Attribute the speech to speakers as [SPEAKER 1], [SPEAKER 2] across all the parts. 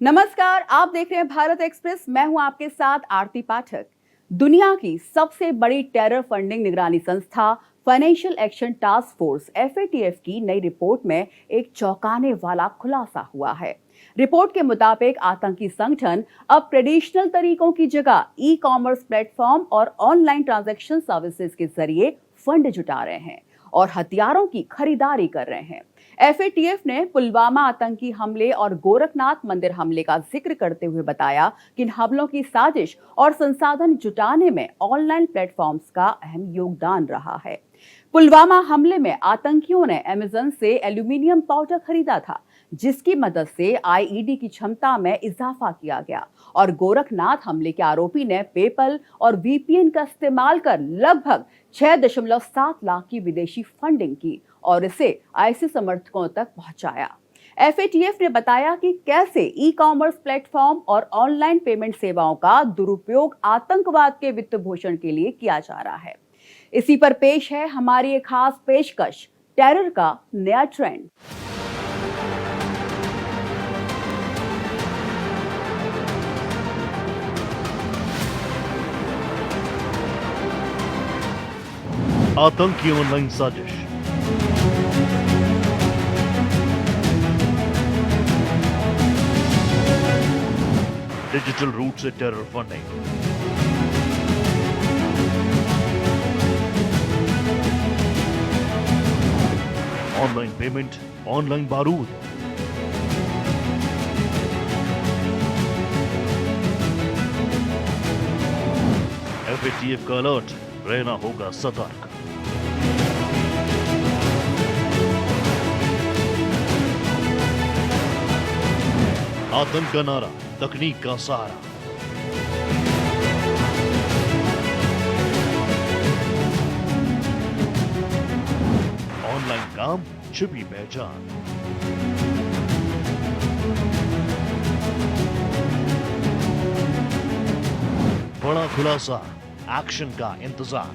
[SPEAKER 1] नमस्कार, आप देख रहे हैं भारत एक्सप्रेस। मैं हूं आपके साथ आरती पाठक। दुनिया की सबसे बड़ी टेरर फंडिंग निगरानी संस्था financial action task force FATF की नई रिपोर्ट में एक चौंकाने वाला खुलासा हुआ है। रिपोर्ट के मुताबिक आतंकी संगठन अब ट्रेडिशनल तरीकों की जगह ई-कॉमर्स प्लेटफॉर्म और ऑनलाइन ट्रांजैक्शन सर्विसेज के जरिए फंड जुटा रहे हैं और हथियारों की खरीदारी कर रहे हैं। FATF ने पुलवामा आतंकी हमले और गोरखनाथ मंदिर हमले का जिक्र करते हुए बताया कि इन हमलों की साजिश और संसाधन जुटाने में ऑनलाइन प्लेटफॉर्म्स का अहम योगदान रहा है। पुलवामा हमले में आतंकियों ने अमेज़न से एल्यूमिनियम पाउडर खरीदा था, जिसकी मदद से IED की क्षमता में इजाफा किया गया और गोरखनाथ हमले के आरोपी ने पेपल और VPN का इस्तेमाल कर लगभग 6.7 लाख की विदेशी फंडिंग की और इसे ISIS समर्थकों तक पहुंचाया। FATF ने बताया कि कैसे ई-कॉमर्स प्लेटफॉर्म और ऑनलाइन पेमेंट सेवाओं का दुरुपयोग आतंकवाद के वित्त पोषण के लिए किया जा रहा है। इसी पर पेश है हमारी एक खास पेशकश, टेरर का नया ट्रेंड।
[SPEAKER 2] आतंकी ऑनलाइन साजिश। डिजिटल रूट से terror funding. Online payment, online बारूद। FATF का अलर्ट, रहना होगा सतर्क। आतंक का नारा, तकनीक का सहारा। ऑनलाइन काम, छिपी पहचान। बड़ा खुलासा, एक्शन का इंतजार।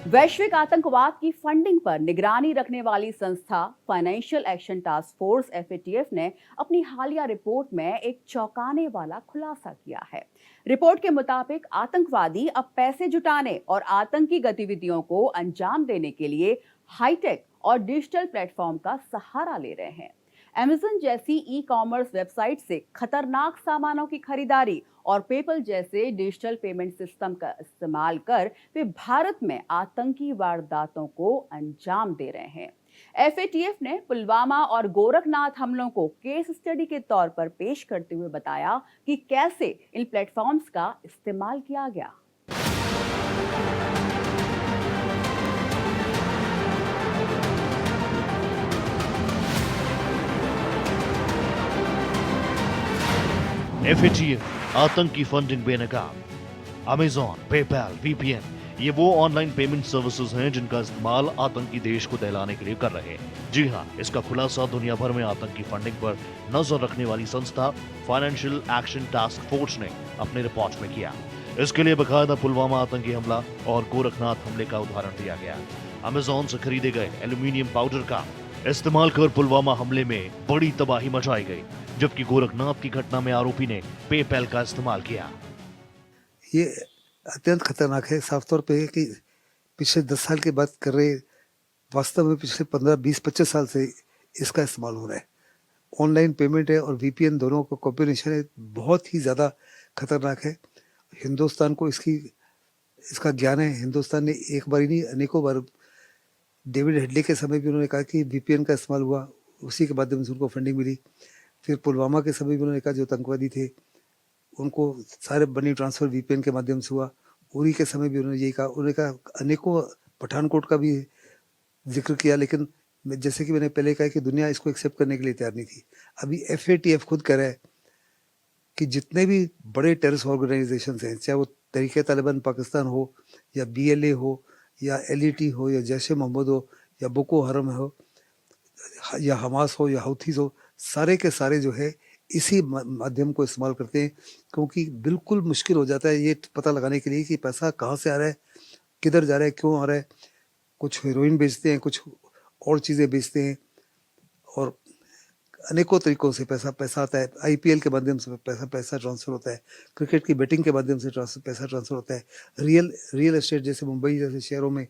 [SPEAKER 1] वैश्विक आतंकवाद की फंडिंग पर निगरानी रखने वाली संस्था financial action task force FATF ने अपनी हालिया रिपोर्ट में एक चौंकाने वाला खुलासा किया है। रिपोर्ट के मुताबिक आतंकवादी अब पैसे जुटाने और आतंकी गतिविधियों को अंजाम देने के लिए हाईटेक और डिजिटल प्लेटफॉर्म का सहारा ले रहे हैं। Amazon जैसी ई-कॉमर्स वेबसाइट से खतरनाक सामानों की खरीदारी और पेपल जैसे डिजिटल पेमेंट सिस्टम का इस्तेमाल कर वे भारत में आतंकी वारदातों को अंजाम दे रहे हैं। FATF ने पुलवामा और गोरखनाथ हमलों को केस स्टडी के तौर पर पेश करते हुए बताया कि कैसे इन प्लेटफॉर्म्स का इस्तेमाल किया गया।
[SPEAKER 2] FATF आतंकी फंडिंग बेनकाब। अमेज़न, पेपैल, VPN ये वो ऑनलाइन पेमेंट सर्विसेज हैं जिनका इस्तेमाल आतंकी देश को दहलाने के लिए कर रहे हैं। जी हां, इसका खुलासा दुनिया भर में आतंकी फंडिंग पर नजर रखने वाली संस्था फाइनेंशियल एक्शन टास्क फोर्स ने अपनी रिपोर्ट में किया। इसके लिए बकायदा पुलवामा आतंकी हमला और गोरखनाथ हमले का उदाहरण दिया गया। अमेज़न से खरीदे गए एल्यूमिनियम पाउडर का इस्तेमाल कर पुलवामा हमले में बड़ी तबाही मचाई गई, जबकि गोरखनाथ की घटना में आरोपी ने पेपैल का इस्तेमाल किया।
[SPEAKER 3] ये अत्यंत खतरनाक है। साफ तौर पे है कि पिछले 10 साल की बात कर रहे, वास्तव में पिछले 15, 20, 25 साल से इसका इस्तेमाल हो रहा है। ऑनलाइन पेमेंट है और VPN दोनों का कॉम्बिनेशन है, बहुत ही ज़्यादा खतरनाक है। हिंदुस्तान को इसका ज्ञान है। हिंदुस्तान ने एक बार ही नहीं, अनेकों बार, डेविड हेडली के समय भी उन्होंने कहा कि VPN का इस्तेमाल हुआ, उसी के माध्यम से उनको फंडिंग मिली। फिर पुलवामा के समय भी उन्होंने कहा जो आतंकवादी थे उनको सारे मनी ट्रांसफ़र VPN के माध्यम से हुआ। उरी के समय भी उन्होंने यही कहा। उन्होंने कहा अनेकों, पठानकोट का भी जिक्र किया, लेकिन जैसे कि मैंने पहले कहा कि दुनिया इसको एक्सेप्ट करने के लिए तैयार नहीं थी। अभी FATF खुद कह रहा है कि जितने भी बड़े टेररिस्ट ऑर्गेनाइजेशन हैं, चाहे वो तहरीक तालिबान पाकिस्तान हो या BLA हो या LET हो या जैश ए मोहम्मद हो या बोको हरम हो या हमास हो या हौथीस हो, सारे के सारे जो है इसी माध्यम को इस्तेमाल करते हैं, क्योंकि बिल्कुल मुश्किल हो जाता है ये पता लगाने के लिए कि पैसा कहाँ से आ रहा है, किधर जा रहा है, क्यों आ रहा है। कुछ हीरोइन बेचते हैं, कुछ और चीज़ें बेचते हैं, और अनेकों तरीकों से पैसा आता है। आईपीएल के माध्यम से पैसा ट्रांसफ़र होता है, क्रिकेट की बेटिंग के माध्यम से पैसा ट्रांसफ़र होता है, रियल एस्टेट जैसे मुंबई जैसे शहरों में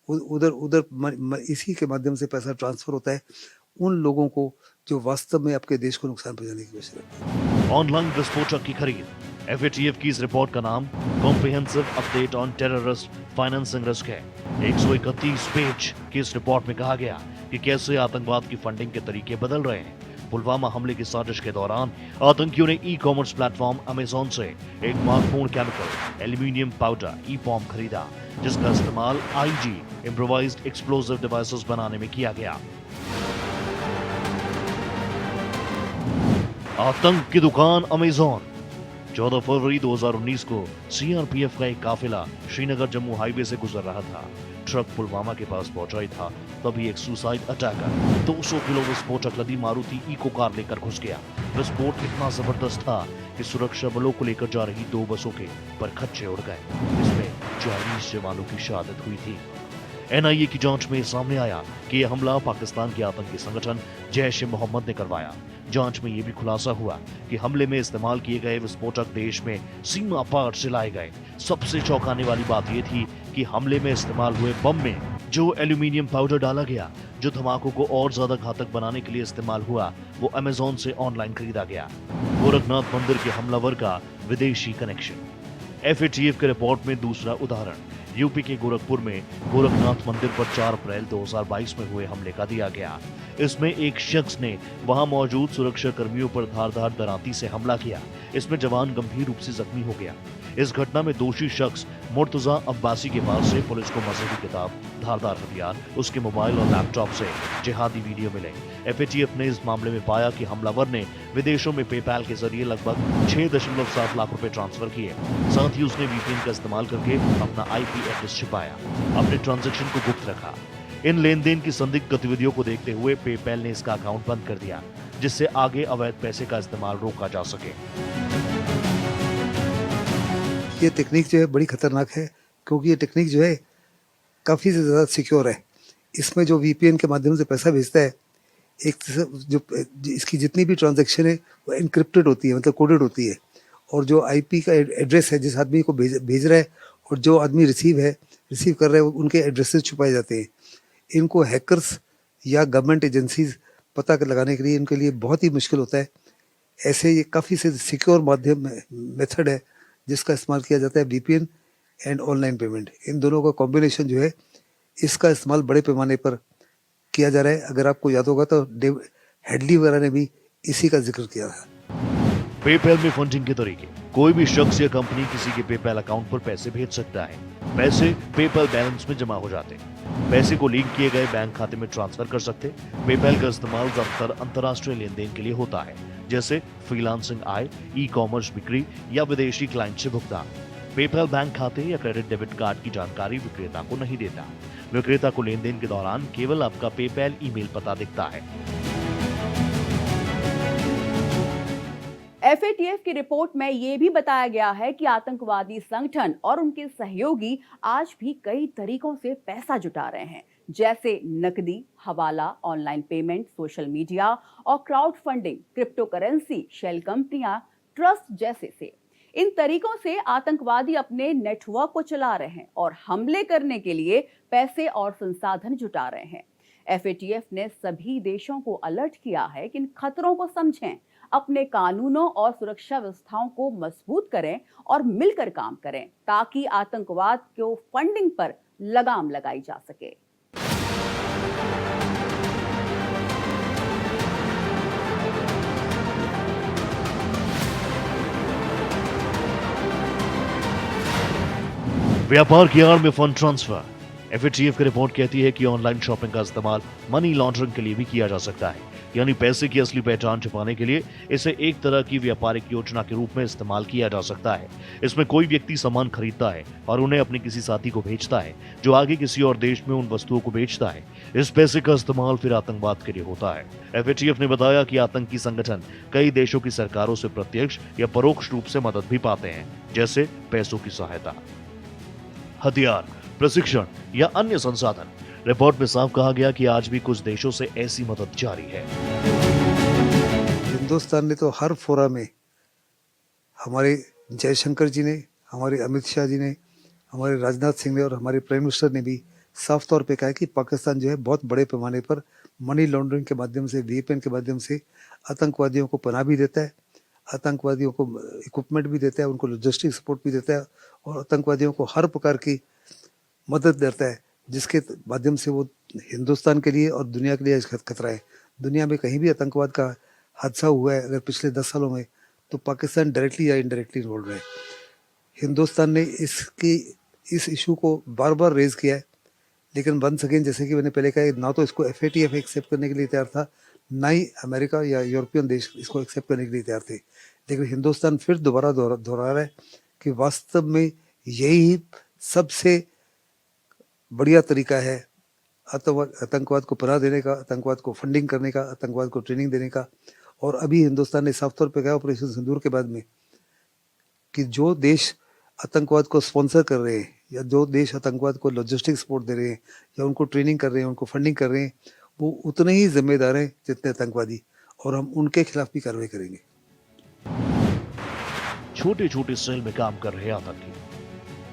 [SPEAKER 3] उधर उधर इसी के माध्यम से पैसा ट्रांसफ़र होता है उन लोगों को जो वास्तव में आपके देश को नुकसान पहुंचाने की कोशिश करते हैं।
[SPEAKER 2] ऑनलाइन विस्फोटक की खरीद। एफएटीएफ की इस रिपोर्ट का नाम comprehensive update on terrorist financing risk है। 131 पेज की इस रिपोर्ट में कहा गया कि कैसे आतंकवाद की फंडिंग के तरीके बदल रहे हैं। पुलवामा हमले की साजिश के दौरान आतंकियों ने ई कॉमर्स प्लेटफॉर्म अमेजॉन से एक महत्वपूर्ण केमिकल एल्यूमिनियम पाउडर ईपॉम खरीदा, जिसका इस्तेमाल आईजी इम्प्रोवाइज्ड एक्सप्लोसिव डिवाइसेस बनाने में किया गया। आतंक की दुकान अमेजॉन। 14 फरवरी 2019 को सीआरपीएफ का एक काफिला श्रीनगर जम्मू हाईवे से गुजर रहा था। ट्रक पुलवामा के पास पहुंचा ही था, तभी एक सुसाइड अटैकर 200 किलो विस्फोटक लदी मारुति इको कार लेकर घुस गया। विस्फोट इतना जबरदस्त था कि सुरक्षा बलों को लेकर जा रही 2 बसों के परखच्चे उड़ गए। इसमें 40 जवानों की शहादत हुई थी। एनआईए की जांच में सामने आया कि यह हमला पाकिस्तान के आतंकी संगठन जैश ए मोहम्मद ने करवाया। जांच में यह भी खुलासा हुआ कि हमले में इस्तेमाल किए गए विस्फोटक देश में सीमा पार से लाए गए। सबसे चौंकाने वाली बात यह थी कि हमले में इस्तेमाल हुए बम में जो एल्यूमिनियम पाउडर डाला गया, जो धमाकों को और ज्यादा घातक बनाने के लिए इस्तेमाल हुआ, वो अमेजॉन से ऑनलाइन खरीदा गया। गोरखनाथ मंदिर के हमलावर का विदेशी कनेक्शन। एफएटीएफ के रिपोर्ट में दूसरा उदाहरण यूपी के गोरखपुर में गोरखनाथ मंदिर पर 4 अप्रैल 2022 में हुए हमले का दिया गया। इसमें एक शख्स ने वहां मौजूद सुरक्षा कर्मियों पर धारदार दरांती से हमला किया। इसमें जवान गंभीर रूप से जख्मी हो गया। इस घटना में दोषी शख्स मुर्तजा अब्बासी के पास से पुलिस को मजहबी किताब, धारदार हथियार, उसके मोबाइल और लैपटॉप से जिहादी वीडियो मिले। एफएटीएफ ने इस मामले में पाया कि हमलावर ने विदेशों में पेपैल के जरिए लगभग 6.7 लाख रुपए ट्रांसफर किए। साथ ही उसने वीपीएन का इस्तेमाल करके अपना आईपी एड्रेस छिपाया, अपने ट्रांजैक्शन को गुप्त रखा। इन लेन देन की संदिग्ध गतिविधियों को देखते हुए पेपैल ने इसका अकाउंट बंद कर दिया, जिससे आगे अवैध पैसे का इस्तेमाल रोका जा सके।
[SPEAKER 3] ये टेक्निक जो है बड़ी खतरनाक है, क्योंकि ये टेक्निक जो है काफ़ी ज़्यादा सिक्योर है। इसमें जो वीपीएन के माध्यम से पैसा भेजता है, एक जो इसकी जितनी भी ट्रांजैक्शन है वो एनक्रिप्टेड होती है, मतलब कोडेड होती है। और जो आईपी का एड्रेस है जिस आदमी को भेज रहा है और जो आदमी रिसीव कर रहा है, उनके एड्रेसेस छुपाए जाते हैं। इनको हैकर्स या गवर्नमेंट एजेंसीज पता लगाने के लिए इनके लिए बहुत ही मुश्किल होता है। ऐसे ये काफ़ी से सिक्योर माध्यम मेथड है जिसका इस्तेमाल किया जाता है वीपीएन एंड ऑनलाइन पेमेंट। इन दोनों का कॉम्बिनेशन जो है, इसका इस्तेमाल बड़े पैमाने पर किया जा रहा है। अगर आपको याद होगा तो हेडली वगैरह ने भी इसी का जिक्र किया था।
[SPEAKER 2] पेपैल में फंडिंग के तरीके। कोई भी शख्स या कंपनी किसी के पेपैल अकाउंट पर पैसे भेज सकता है। पैसे पेपैल बैलेंस में जमा हो जाते हैं। पैसे को लिंक किए गए बैंक खाते में ट्रांसफर कर सकते। पेपैल का इस्तेमाल ज्यादातर अंतर्राष्ट्रीय लेन देन के लिए होता है, जैसे फ्रीलांसिंग आय, ई कॉमर्स बिक्री या विदेशी क्लाइंट से भुगतान। पेपैल बैंक खाते या क्रेडिट डेबिट कार्ड की जानकारी विक्रेता को नहीं देता। विक्रेता को लेन देन के दौरान केवल आपका पेपैल ईमेल पता दिखता है।
[SPEAKER 1] एफएटीएफ की रिपोर्ट में यह भी बताया गया है कि आतंकवादी संगठन और उनके सहयोगी आज भी कई तरीकों से पैसा जुटा रहे हैं, जैसे नकदी, हवाला, ऑनलाइन पेमेंट, सोशल मीडिया और crowd funding, cryptocurrency, shell कंपनियां, ट्रस्ट जैसे से। इन तरीकों से आतंकवादी अपने नेटवर्क को चला रहे हैं और हमले करने के लिए पैसे और संसाधन जुटा रहे हैं। एफएटीएफ ने सभी देशों को अलर्ट किया है कि इन खतरों को समझें, अपने कानूनों और सुरक्षा व्यवस्थाओं को मजबूत करें और मिलकर काम करें, ताकि आतंकवाद को फंडिंग पर लगाम लगाई जा सके।
[SPEAKER 2] व्यापार की आड़ में फंड ट्रांसफर। एफएटीएफ की रिपोर्ट कहती है कि ऑनलाइन शॉपिंग का इस्तेमाल मनी लॉन्ड्रिंग के लिए भी किया जा सकता है। यानी पैसे की असली पहचान छुपाने के लिए इसे एक तरह की व्यापारिक योजना के रूप में इस्तेमाल किया जा सकता है। इसमें कोई व्यक्ति सामान खरीदता है और उन्हें अपने किसी साथी को भेजता है, जो आगे किसी और देश में उन वस्तुओं को बेचता है। इस पैसे का इस्तेमाल फिर आतंकवाद के लिए होता है। FATF ने बताया कि आतंकी संगठन कई देशों की सरकारों से प्रत्यक्ष या परोक्ष रूप से मदद भी पाते हैं, जैसे पैसों की सहायता, हथियार, प्रशिक्षण या अन्य संसाधन। रिपोर्ट में साफ कहा गया कि आज भी कुछ देशों से ऐसी मदद जारी है।
[SPEAKER 3] हिंदुस्तान ने तो हर फोरा में, हमारे जयशंकर जी ने, हमारे अमित शाह जी ने, हमारे राजनाथ सिंह ने और हमारे प्राइम मिनिस्टर ने भी साफ तौर पे कहा है कि पाकिस्तान जो है बहुत बड़े पैमाने पर मनी लॉन्ड्रिंग के माध्यम से, VPN के माध्यम से आतंकवादियों को पनाह भी देता है, आतंकवादियों को इक्विपमेंट भी देता है, उनको लॉजिस्टिक सपोर्ट भी देता है और आतंकवादियों को हर प्रकार की मदद देता है, जिसके माध्यम से वो हिंदुस्तान के लिए और दुनिया के लिए खतरा है। दुनिया में कहीं भी आतंकवाद का हादसा हुआ है अगर पिछले 10 सालों में, तो पाकिस्तान डायरेक्टली या इनडायरेक्टली इन्वॉल्व है। हिंदुस्तान ने इस इशू को बार बार रेज किया है, लेकिन वंस अगेन, जैसे कि मैंने पहले कहा, ना तो इसको FATF एक्सेप्ट करने के लिए तैयार था, ना ही अमेरिका या यूरोपियन देश इसको एक्सेप्ट करने के लिए तैयार थे। लेकिन हिंदुस्तान फिर दोबारा दोहरा रहा है कि वास्तव में यही सबसे बढ़िया तरीका है आतंकवाद को पनाह देने का, आतंकवाद को फंडिंग करने का, आतंकवाद को ट्रेनिंग देने का। और अभी हिंदुस्तान ने साफ तौर पे कहा ऑपरेशन सिंदूर के बाद में कि जो देश आतंकवाद को स्पॉन्सर कर रहे हैं या जो देश आतंकवाद को लॉजिस्टिक सपोर्ट दे रहे हैं या उनको ट्रेनिंग कर रहे हैं, उनको फंडिंग कर रहे हैं, वो उतने ही जिम्मेदार हैं जितने आतंकवादी, और हम उनके खिलाफ भी कार्रवाई करेंगे।
[SPEAKER 2] छोटे छोटे सेल में काम कर रहे आतंकी।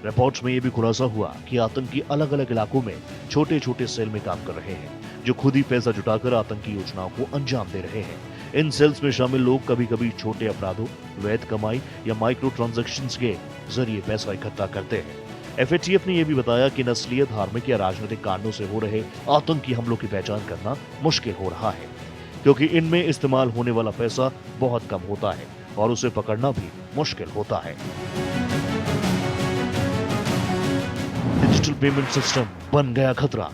[SPEAKER 2] रिपोर्ट्स में यह भी खुलासा हुआ कि आतंकी अलग अलग इलाकों में छोटे छोटे सेल में काम कर रहे हैं, जो खुद ही पैसा जुटाकर आतंकी योजनाओं को अंजाम दे रहे हैं। इन सेल्स में शामिल लोग कभी कभी छोटे अपराधों, वैध कमाई या माइक्रो ट्रांजैक्शंस के जरिए पैसा इकट्ठा करते हैं। FATF ने यह भी बताया कि नस्लीय, धार्मिक या राजनीतिक कारणों से हो रहे आतंकी हमलों की पहचान करना मुश्किल हो रहा है, क्योंकि इनमें इस्तेमाल होने वाला पैसा बहुत कम होता है और उसे पकड़ना भी मुश्किल होता है। डिजिटल पेमेंट सिस्टम बन गया खतरा।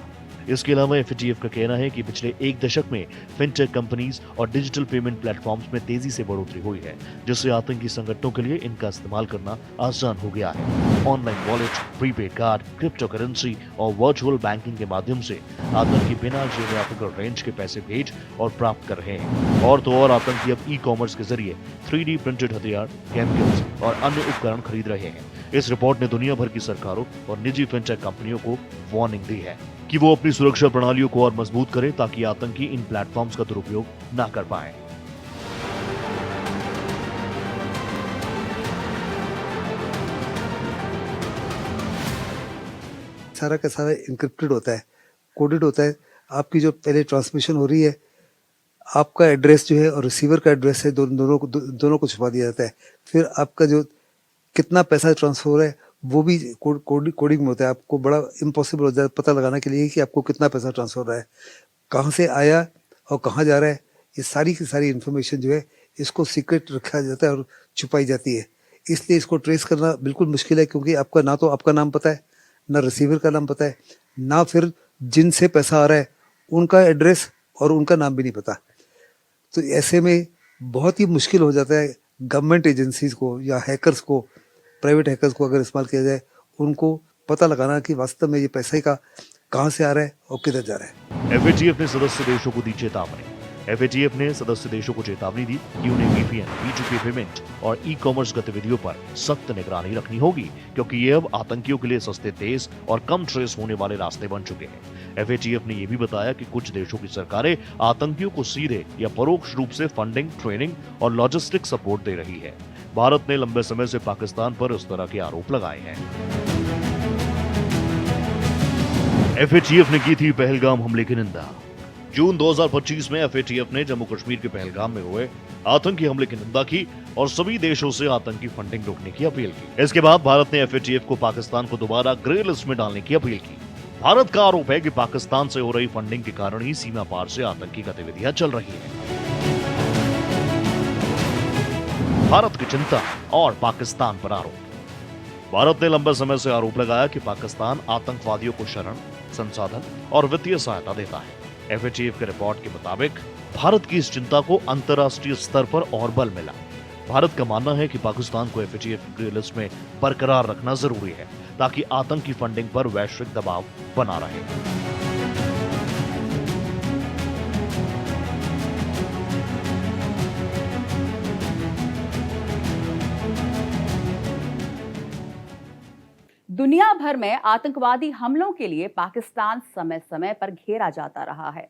[SPEAKER 2] इसके अलावा FATF का कहना है कि पिछले एक दशक में फिनटेक कंपनीज और डिजिटल पेमेंट प्लेटफॉर्म्स में तेजी से बढ़ोतरी हुई है, जिससे आतंकी संगठनों के लिए इनका इस्तेमाल करना आसान हो गया है। Online wallet, prepaid card, crypto currency और वर्चुअल बैंकिंग के माध्यम से आतंकी बिना जियोग्राफिकल रेंज के पैसे भेज और प्राप्त कर रहे हैं। और तो और आतंकी अब ई-कॉमर्स के जरिए 3D प्रिंटेड हथियार, केमिकल्स और अन्य उपकरण खरीद रहे हैं। इस रिपोर्ट ने दुनिया भर की सरकारों और निजी फिनटेक कंपनियों को वार्निंग दी है कि वो अपनी सुरक्षा प्रणालियों को और मजबूत करें ताकि आतंकी इन प्लेटफॉर्म्स का दुरुपयोग ना कर पाए।
[SPEAKER 3] सारा का सारा इंक्रिप्टेड होता है, कोडेड होता है। आपकी जो पहले ट्रांसमिशन हो रही है, आपका एड्रेस जो है और रिसीवर का एड्रेस है, दोनों को छुपा दिया जाता है। फिर आपका जो कितना पैसा ट्रांसफर हो रहा है वो भी कोडिंग में होता है। आपको बड़ा इम्पॉसिबल हो जाता है पता लगाने के लिए कि आपको कितना पैसा ट्रांसफर हो रहा है, कहाँ से आया और कहाँ जा रहा है। ये सारी की सारी इन्फॉर्मेशन जो है इसको सीक्रेट रखा जाता है और छुपाई जाती है। इसलिए इसको ट्रेस करना बिल्कुल मुश्किल है, क्योंकि आपका ना तो आपका नाम पता है, ना रिसीवर का नाम पता है, ना फिर जिनसे पैसा आ रहा है उनका एड्रेस और उनका नाम भी नहीं पता। तो ऐसे में बहुत ही मुश्किल हो जाता है गवर्नमेंट एजेंसीज को या हैकर्स को, प्राइवेट हैकर्स को अगर इस्तेमाल किया जाए, उनको पता लगाना कि वास्तव में ये पैसे का कहाँ से आ रहा है और किधर जा रहा है।
[SPEAKER 2] FATF ने सदस्य देशों को दी चेतावनी। FATF ने सदस्य देशों को चेतावनी दी कि उन्हें VPN, P2P पेमेंट और ई-कॉमर्स गतिविधियों पर सख्त निगरानी रखनी होगी, क्योंकि ये अब आतंकियों के लिए सस्ते, तेज और कम ट्रेस होने वाले रास्ते बन चुके हैं। FATF ने यह भी बताया कि कुछ देशों की सरकारें आतंकियों को सीधे या परोक्ष रूप से फंडिंग, ट्रेनिंग और लॉजिस्टिक सपोर्ट दे रही है। भारत ने लंबे समय से पाकिस्तान पर इस तरह के आरोप लगाए हैं। FATF ने की थी पहलगाम हमले की निंदा। जून 2025 में FATF ने जम्मू कश्मीर के पहलगाम में हुए आतंकी हमले की निंदा की और सभी देशों से आतंकी फंडिंग रोकने की अपील की। इसके बाद भारत ने FATF को पाकिस्तान को दोबारा ग्रे लिस्ट में डालने की अपील की। भारत का आरोप है कि पाकिस्तान से हो रही फंडिंग के कारण ही सीमा पार से आतंकी गतिविधियां चल रही हैं। भारत की चिंता और पाकिस्तान पर आरोप। भारत ने लंबे समय से आरोप लगाया कि पाकिस्तान आतंकवादियों को शरण, संसाधन और वित्तीय सहायता देता है। FATF के रिपोर्ट के मुताबिक भारत की इस चिंता को अंतर्राष्ट्रीय स्तर पर और बल मिला। भारत का मानना है कि पाकिस्तान को एफएटीएफ ग्रे लिस्ट में बरकरार रखना जरूरी है ताकि आतंकी फंडिंग पर वैश्विक दबाव बना रहे।
[SPEAKER 1] दुनिया भर में आतंकवादी हमलों के लिए पाकिस्तान समय समय पर घेरा जाता रहा है।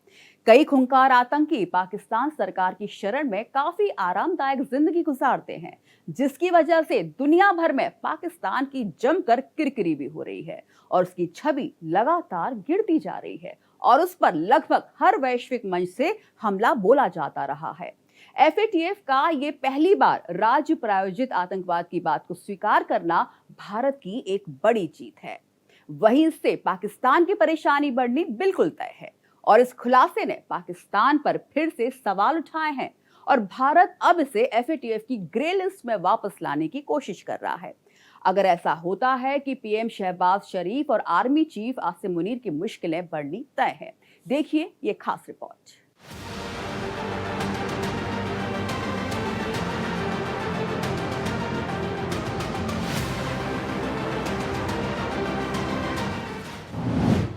[SPEAKER 1] कई खूंखार आतंकी पाकिस्तान सरकार की शरण में काफी आरामदायक जिंदगी गुजारते हैं, जिसकी वजह से दुनिया भर में पाकिस्तान की जमकर किरकिरी भी हो रही है और उसकी छवि लगातार गिरती जा रही है और उस पर लगभग हर वैश्विक मंच से हमला बोला जाता रहा है। एफएटीएफ का ये पहली बार राज्य प्रायोजित आतंकवाद की बात को स्वीकार करना भारत की एक बड़ी जीत है। वहीं इससे पाकिस्तान की परेशानी बढ़नी बिल्कुल तय है और इस खुलासे ने पाकिस्तान पर फिर से सवाल उठाए हैं और भारत अब इसे एफएटीएफ की ग्रे लिस्ट में वापस लाने की कोशिश कर रहा है। अगर ऐसा होता है कि पीएम शहबाज शरीफ और आर्मी चीफ आसिम मुनीर की मुश्किलें बढ़नी तय है। देखिए ये खास रिपोर्ट।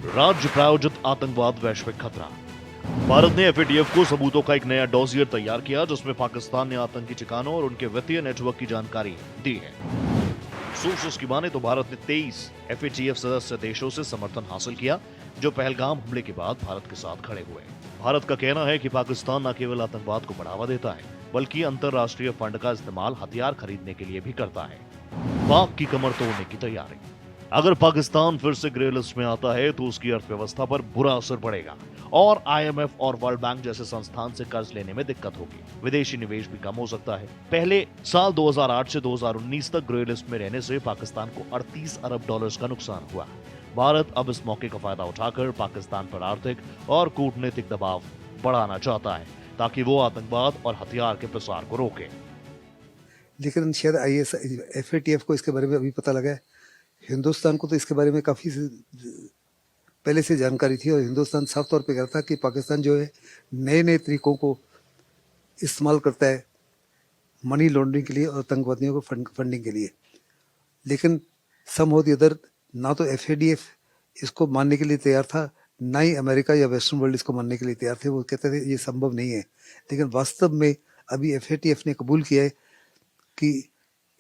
[SPEAKER 2] राज्य प्रायोजित आतंकवाद वैश्विक खतरा। भारत ने एफएटीएफ को सबूतों का एक नया डॉसियर तैयार किया जिसमें पाकिस्तान ने आतंकी ठिकानों और उनके वित्तीय नेटवर्क की जानकारी दी है। सोर्सेस की माने तो भारत ने 23 एफएटीएफ सदस्य देशों से समर्थन हासिल किया जो पहलगाम हमले के बाद भारत के साथ खड़े हुए। भारत का कहना है कि पाकिस्तान न केवल आतंकवाद को बढ़ावा देता है बल्कि अंतर्राष्ट्रीय फंड का इस्तेमाल हथियार खरीदने के लिए भी करता है। पाक की कमर तोड़ने की तैयारी। अगर पाकिस्तान फिर से ग्रे लिस्ट में आता है तो उसकी अर्थव्यवस्था पर बुरा असर पड़ेगा और आईएमएफ और वर्ल्ड बैंक जैसे संस्थान से कर्ज लेने में दिक्कत होगी। विदेशी निवेश भी कम हो सकता है। पहले साल 2008 से 2019 तक ग्रे लिस्ट में रहने से पाकिस्तान को 38 अरब डॉलर्स का नुकसान हुआ। भारत अब इस मौके का फायदा उठाकर पाकिस्तान पर आर्थिक और कूटनीतिक दबाव बढ़ाना चाहता है ताकि वो आतंकवाद और हथियार के प्रसार को रोके।
[SPEAKER 3] लेकिन शायद एफएटीएफ को इसके बारे में अभी पता लगा है। हिंदुस्तान को तो इसके बारे में काफ़ी पहले से जानकारी थी और हिंदुस्तान साफ तौर पे कहता था कि पाकिस्तान जो है नए नए तरीकों को इस्तेमाल करता है मनी लॉन्ड्रिंग के लिए और आतंकवादियों को फंडिंग के लिए। लेकिन सम हो द अदर, ना तो एफएटीएफ इसको मानने के लिए तैयार था, ना ही अमेरिका या वेस्टर्न वर्ल्ड इसको मानने के लिए तैयार थे। वो कहते थे ये संभव नहीं है। लेकिन वास्तव में अभी एफएटीएफ ने कबूल किया है कि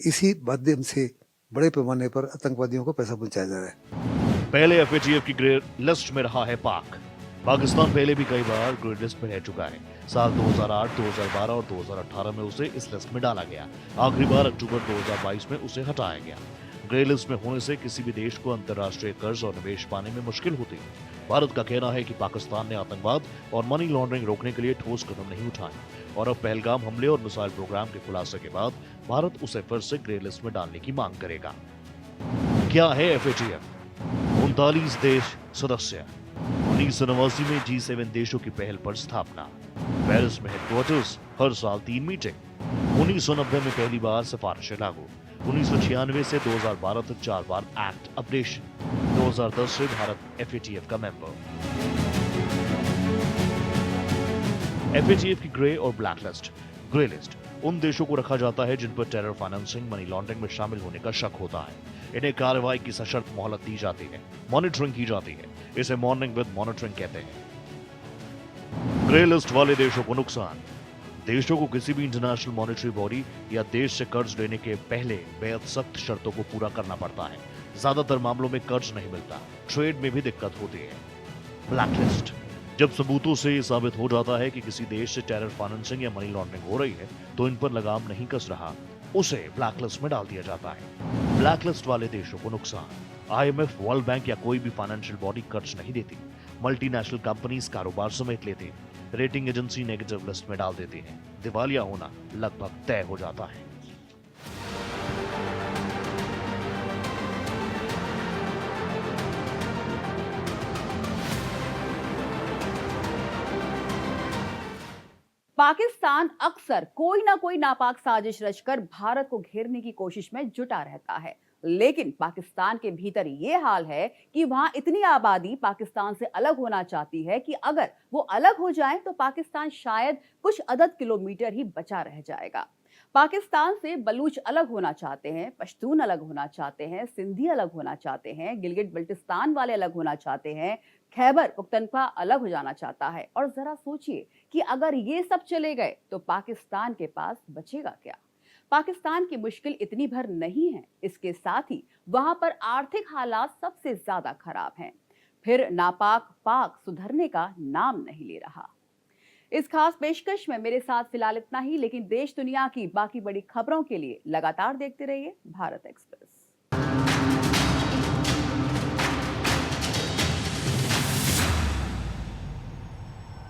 [SPEAKER 3] इसी माध्यम से बड़े पैमाने पर आतंकवादियों को पैसा पहुंचाया जा रहा है।
[SPEAKER 2] पहले एफएटीएफ की ग्रे लिस्ट में रहा है पाकिस्तान पहले भी कई बार ग्रे लिस्ट में रह चुका है। साल 2008, 2012 और 2018 में उसे इस लिस्ट में डाला गया। आखिरी बार अक्टूबर 2022 में उसे हटाया गया। ग्रे लिस्ट में होने से किसी भी देश को अंतर्राष्ट्रीय कर्ज और निवेश पाने में मुश्किल होती है। भारत का कहना है कि पाकिस्तान ने आतंकवाद और मनी लॉन्ड्रिंग रोकने के लिए ठोस कदम नहीं उठाए और अब पहलगाम हमले और मिसाइल प्रोग्राम के खुलासे के बाद भारत उसे फिर से ग्रे लिस्ट में डालने की मांग करेगा। क्या है एफएटीएफ? 39 देश सदस्य। 1989 में G7 देशों की पहल पर स्थापना। पेरिस में हेडक्वार्टर्स। हर साल 3 मीटिंग। 1990 में पहली बार सिफारिशें लागू। 1996 से 2012 तक 4 बार एक्ट अपडेशन। 2010 से भारत एफएटीएफ का मेंबर। एफएटीएफ की ग्रे और ब्लैक लिस्ट। ग्रे लिस्ट उन देशों को रखा जाता है जिन पर टेरर फाइनेंसिंग, मनी लॉन्ड्रिंग में शामिल होने का शक होता है। इन्हें कार्रवाई की सशर्त मोहलत दी जाती है, मॉनिटरिंग की जाती है। इसे मॉर्निंग विद मॉनिटरिंग कहते हैं। ग्रे लिस्ट वाले देशों को नुकसान। देशों को किसी भी इंटरनेशनल मॉनेटरी बॉडी या देश से कर्ज लेने के पहले बेहद सख्त शर्तों को पूरा करना पड़ता है। ज्यादातर मामलों में कर्ज नहीं मिलता। ट्रेड में भी दिक्कत होती है। ब्लैक लिस्ट जब सबूतों से ये साबित हो जाता है कि किसी देश से टेरर फाइनेंसिंग या मनी लॉन्ड्रिंग हो रही है तो इन पर लगाम नहीं कस रहा, उसे ब्लैक लिस्ट में डाल दिया जाता है। ब्लैक लिस्ट वाले देशों को नुकसान। आईएमएफ, वर्ल्ड बैंक या कोई भी फाइनेंशियल बॉडी कर्ज नहीं देती। मल्टीनेशनल कंपनीज कारोबार समेट लेती। रेटिंग एजेंसी नेगेटिव लिस्ट में डाल देती है। दिवालिया होना लगभग तय हो जाता है।
[SPEAKER 1] पाकिस्तान अक्सर कोई ना कोई नापाक साजिश रचकर भारत को घेरने की कोशिश में जुटा रहता है। लेकिन पाकिस्तान के भीतर ये हाल है कि वहां इतनी आबादी पाकिस्तान से अलग होना चाहती है कि अगर वो अलग हो जाए तो पाकिस्तान शायद कुछ अदद किलोमीटर ही बचा रह जाएगा। पाकिस्तान से बलूच अलग होना चाहते हैं, पश्तून अलग होना चाहते हैं, सिंधी अलग होना चाहते हैं, गिलगिट बल्टिस्तान वाले अलग होना चाहते हैं, खैबर पख्तूनख्वा अलग हो जाना चाहता है। और जरा सोचिए कि अगर ये सब चले गए तो पाकिस्तान के पास बचेगा क्या? पाकिस्तान की मुश्किल इतनी भर नहीं है, इसके साथ ही वहां पर आर्थिक हालात सबसे ज्यादा खराब हैं। फिर नापाक पाक सुधरने का नाम नहीं ले रहा। इस खास पेशकश में मेरे साथ फिलहाल इतना ही, लेकिन देश दुनिया की बाकी बड़ी खबरों के लिए लगातार देखते रहिए भारत एक्सप्रेस।